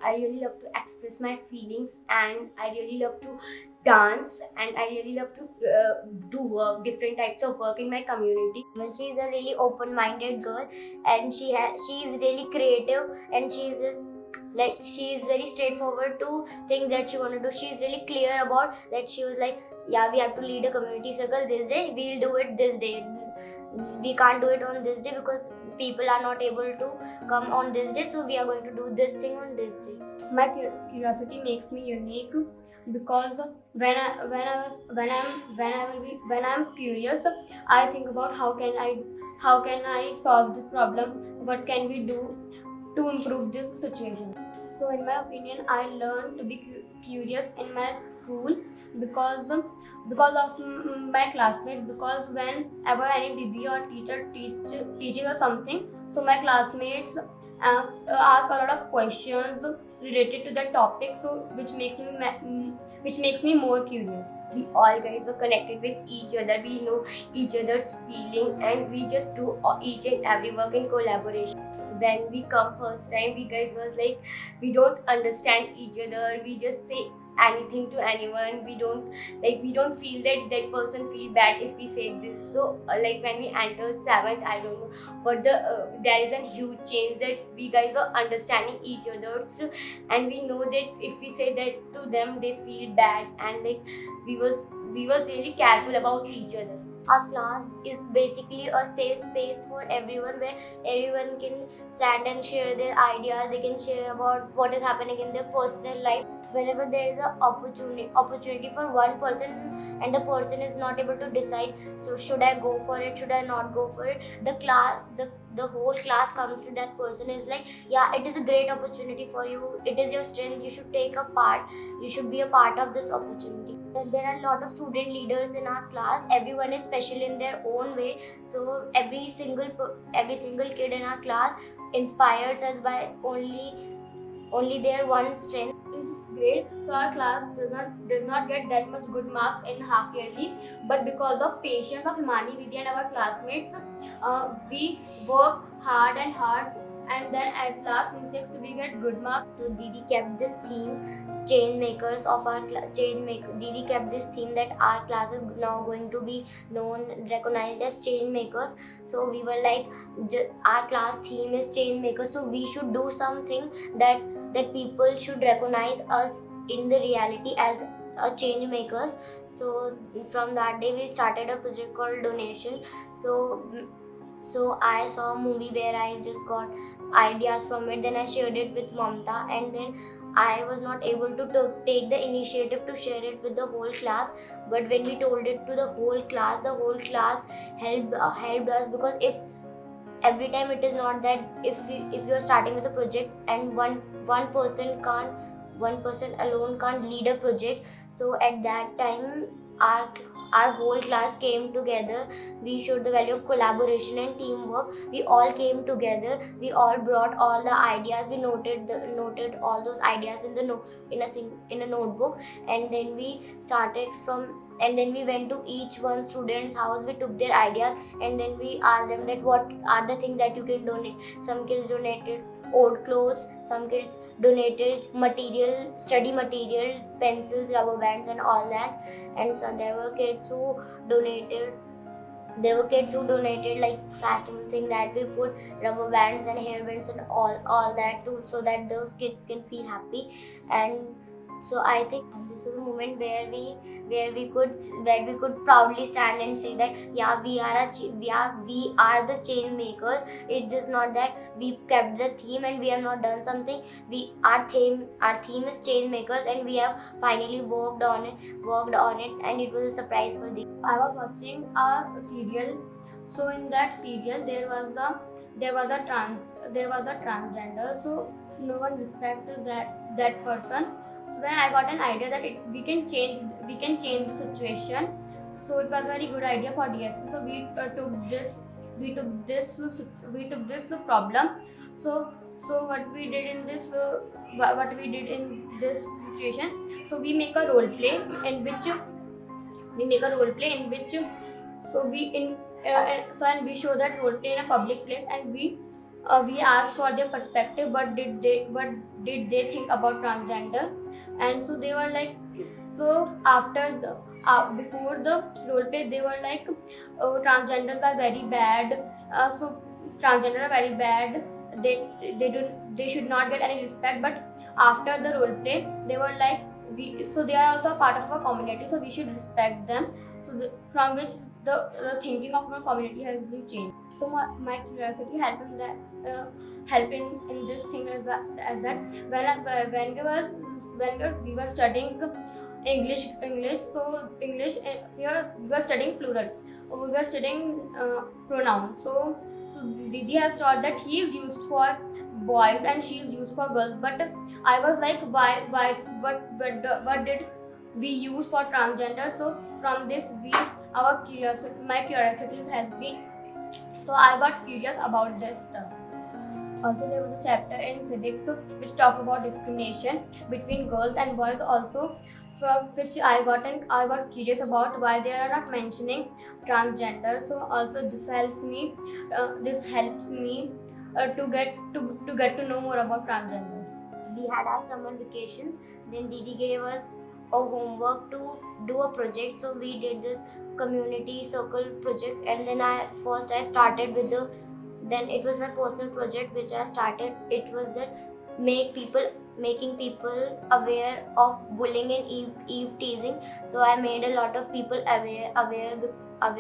I really love to express my feelings, and I really love to dance, and I really love to do work, different types of work in my community. Well, she's a really open-minded girl, and she's really creative, and she's just like she's very straightforward to things that she want to do. She's really clear about that. She was like, yeah, we have to lead a community circle this day. We'll do it this day. We can't do it on this day because people are not able to come on this day. So we are going to do this thing on this day. My curiosity makes me unique, because when I'm curious, I think about how can I solve this problem, what can we do to improve this situation. So in my opinion, I learned to be curious in my school, because of my classmates, because whenever any DB or teacher teaches us something, so my classmates ask a lot of questions related to the topic, so which makes me more curious. We all guys are connected with each other. We know each other's feeling, and we just do each and every work in collaboration. When we come first time, we guys was like, we don't understand each other. We just say anything to anyone. We don't feel that that person feel bad if we say this. So like when we entered seventh, I don't know, but there is a huge change that we guys were understanding each other's, and we know that if we say that to them, they feel bad, and like we was really careful about each other. Our class is basically a safe space for everyone where everyone can stand and share their ideas. They can share about what is happening in their personal life. Whenever there is an opportunity for one person and the person is not able to decide, so should I go for it, should I not go for it, the whole class comes to that person, is like, yeah, it is a great opportunity for you, it is your strength, you should take a part, you should be a part of this opportunity. There are a lot of student leaders in our class. Everyone is special in their own way. So every single kid in our class inspires us by only their one strength. In sixth grade, so our class does not get that much good marks in half yearly, but because of patience of Himani Didi and our classmates, we work hard and hard, and then at last in sixth we get good marks. So Didi kept this theme, change makers of our Didi kept this theme that our class is now going to be recognized as change makers. So we were like, our class theme is change makers, so we should do something that people should recognize us in the reality as a change makers. So from that day we started a project called donation. So I saw a movie where I just got ideas from it, then I shared it with Mamta, and then I was not able to take the initiative to share it with the whole class. But when we told it to the whole class helped us, because if every time it is not that if you are starting with a project and one person alone can't lead a project. So at that time our whole class came together. We showed the value of collaboration and teamwork. We all came together, we all brought all the ideas, we noted all those ideas in a notebook, and then we went to each one student's house. We took their ideas, and then we asked them that what are the things that you can donate. Some kids donated old clothes, some kids donated study material, pencils, rubber bands and all that. And so there were kids who donated like fashionable thing, that we put rubber bands and hair bands and all that too, so that those kids can feel happy. And so I think this was a moment where we could proudly stand and say that yeah, we are the change makers. It's just not that we kept the theme and we have not done something. Our theme is change makers, and we have finally worked on it, and it was a surprise for them. I was watching a serial. So in that serial there was a transgender. So no one respected that person. So then I got an idea that we can change the situation. So it was a very good idea for DSC. So we took this problem. So what we did in this situation. So we make a role play in which so we in so and we show that role play in a public place, and we we asked for their perspective. What did they think about transgender? And so they were like, so after the before the role play, they were like, oh, transgenders are very bad. So transgender are very bad. They should not get any respect. But after the role play, they were like, they are also a part of our community, so we should respect them. So from which the thinking of our community has been changed. So my curiosity helped in this thing as that when we were studying English. So English, we were studying plural. We were studying pronouns. So Didi has taught that he is used for boys and she is used for girls. But I was like, why, what did we use for transgender? So from this, my curiosity has been. So I got curious about this stuff. Also, there was a chapter in civics which talks about discrimination between girls and boys. Also, from which I got curious about why they are not mentioning transgender. So also this helps me. To get to know more about transgender. We had our summer vacations. Then Didi gave us a homework to do a project. So we did this community circle project, and then I started with the. Then it was my personal project which I started. It was that making people aware of bullying and eve teasing. So I made a lot of people aware of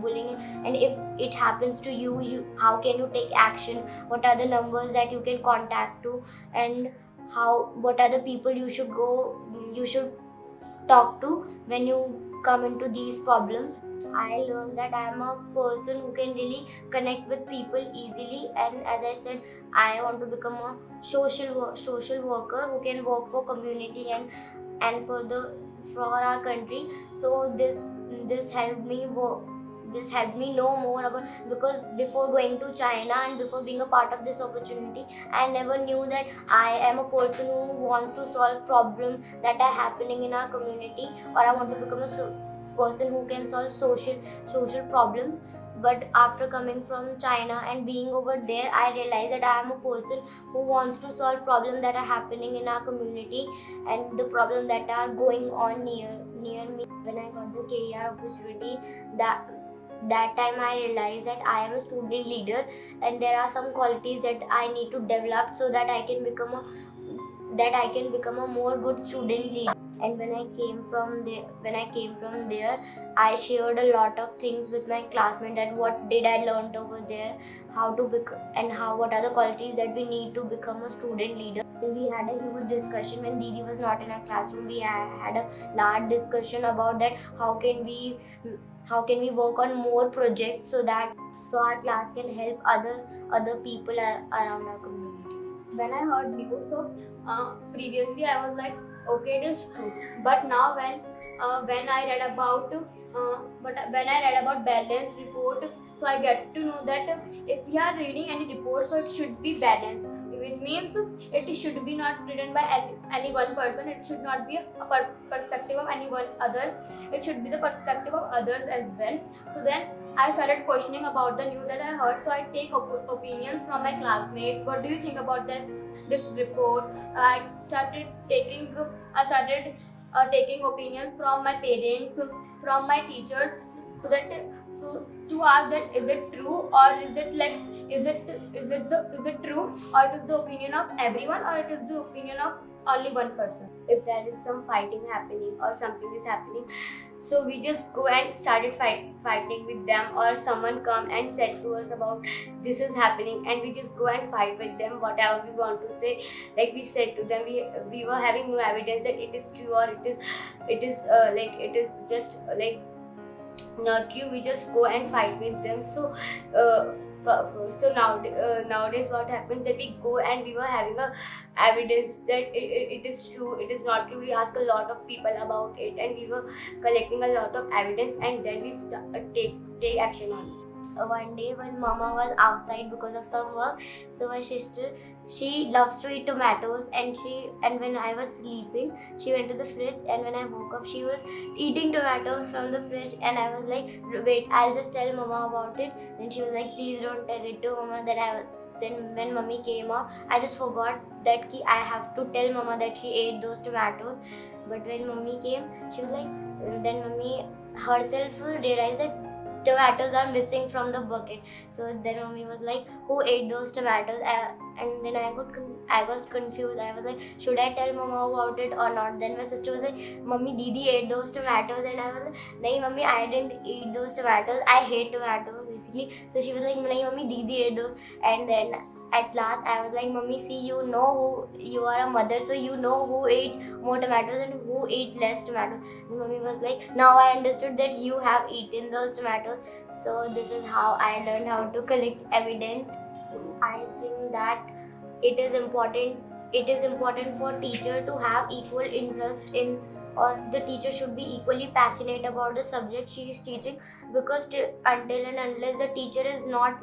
bullying, and if it happens to you, how can you take action, what are the numbers that you can contact to, and what are the people you should talk to when you come into these problems. I learned that I am a person who can really connect with people easily, and as I said, I want to become a social worker who can work for community and for our country. So this helped me work. This helped me know more about, because before going to China and before being a part of this opportunity, I never knew that I am a person who wants to solve problems that are happening in our community, or I want to become a person who can solve social problems. But after coming from China and being over there, I realized that I am a person who wants to solve problems that are happening in our community and the problems that are going on near me. When I got the KER opportunity, that time I realized that I am a student leader, and there are some qualities that I need to develop so that I can become a more good student leader. And when I came from there, I shared a lot of things with my classmates, that what did I learned over there, how to what are the qualities that we need to become a student leader. We had a huge discussion when Didi was not in our classroom. We had a large discussion about that, how can we work on more projects so our class can help other people around our community. When I heard news, so previously I was like, okay, it is true. But now when I read about balance report, so I get to know that if we are reading any report, so it should be balanced. It means it should be not written by any one person. It should not be a perspective of any one other. It should be the perspective of others as well. So then I started questioning about the news that I heard. So I take opinions from my classmates. What do you think about this report? I started taking opinions from my parents, from my teachers, so to ask that, is it true, or is it true, or it is the opinion of everyone, or it is the opinion of only one person. If there is some fighting happening or something is happening, so we just go and started fighting with them, or someone come and said to us about this is happening, and we just go and fight with them whatever we want to say. Like we said to them, we were having no evidence that it is true, or it is just not true. We just go and fight with them. So nowadays what happens, that we go and we were having a evidence that it is true, it is not true. We ask a lot of people about it, and we were collecting a lot of evidence, and then we take action on it. One day when Mama was outside because of some work, so my sister, she loves to eat tomatoes, and when I was sleeping, she went to the fridge, and when I woke up, she was eating tomatoes from the fridge, and I was like, wait, I'll just tell Mama about it. Then she was like, please don't tell it to Mama then when mummy came out, I just forgot that I have to tell mama that she ate those tomatoes. But when mummy came, she was like, then mummy herself realized that tomatoes are missing from the bucket. So then mummy was like, who ate those tomatoes? And then I was confused. I was like, should I tell mama about it or not? Then my sister was like, mummy, Didi ate those tomatoes. And I was like, nahi mummy, I didn't eat those tomatoes. I hate tomatoes basically. So she was like, nahi mummy, Didi ate those. And then at last I was like, mummy, see, you know who, you are a mother, so you know who eats more tomatoes and who eats less tomatoes. And mummy was like, now I understood that you have eaten those tomatoes. So this is how I learned how to collect evidence. I think that it is important for teacher to have equal interest in, or the teacher should be equally passionate about the subject she is teaching, because until and unless the teacher is not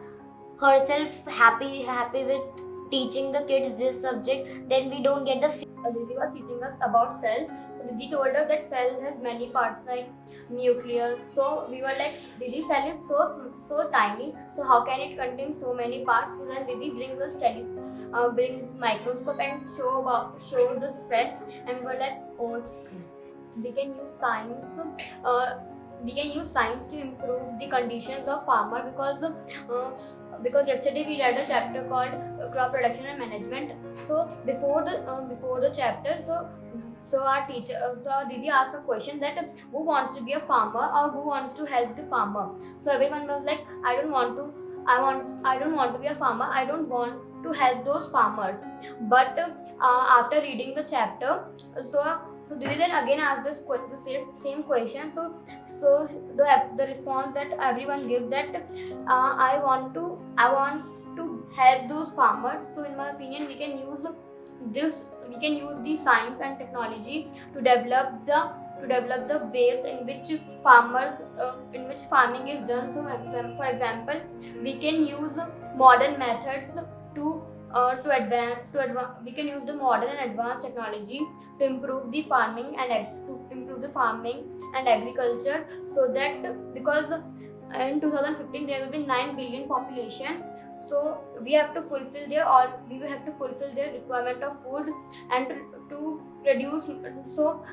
herself happy with teaching the kids this subject, then we don't get the Didi was teaching us about cells. So Didi told us that cells has many parts like nucleus. So we were like, Didi, cell is so tiny. So how can it contain so many parts? So then Didi brings us brings microscope and show the cell, and we were like, oh, it's great. We can use science. We can use science to improve the conditions of farmer, because yesterday we read a chapter called crop production and management. So before the chapter, so our teacher, so our Didi asked a question that who wants to be a farmer or who wants to help the farmer. So everyone was like, I don't want to be a farmer. I don't want to help those farmers. But after reading the chapter, so Didi then again asked the same question. So the response that everyone gave, that I want to help those farmers. So in my opinion, we can use the science and technology to develop the ways in which farming is done. So for example, we can use modern methods we can use the modern and advanced technology to improve the farming and agriculture, so that, because in 2015 there will be 9 billion population, so we have to fulfill their requirement of food and to produce. So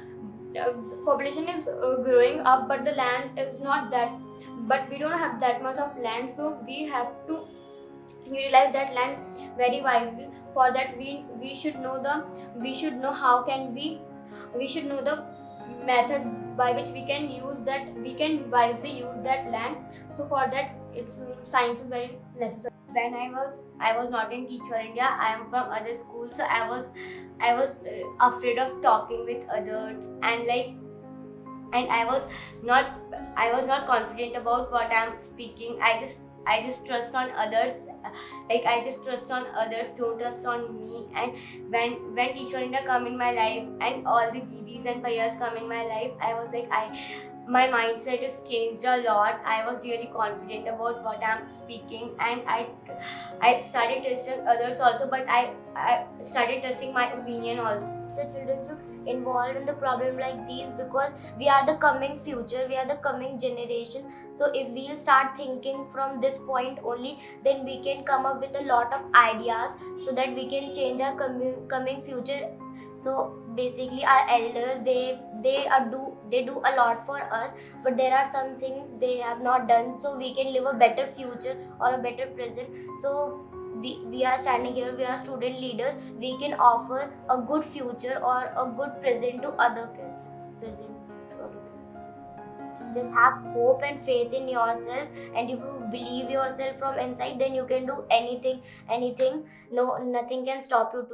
the population is growing up, but the land is not that, but we don't have that much of land, so we have to utilize that land very wisely. For that, we should know the method by which we can wisely use that land. So for that, science is very necessary. When I was not in Teacher India, I am from other schools, so I was afraid of talking with others, and I was not confident about what I am speaking. I just trust on others, don't trust on me. And when Teacher India come in my life and all the Didis and Bhaiyas come in my life, I was like, my mindset has changed a lot. I was really confident about what I'm speaking, and I started trusting others also, but I started trusting my opinion also. The children should involved in the problem like these, because we are the coming future, we are the coming generation. So if we'll start thinking from this point only, then we can come up with a lot of ideas so that we can change our coming future. So basically our elders, they do a lot for us, but there are some things they have not done, so we can live a better future or a better present. So we are standing here, we are student leaders, we can offer a good future or a good present to other kids. Just have hope and faith in yourself, and if you believe yourself from inside, then you can do anything. No, nothing can stop you to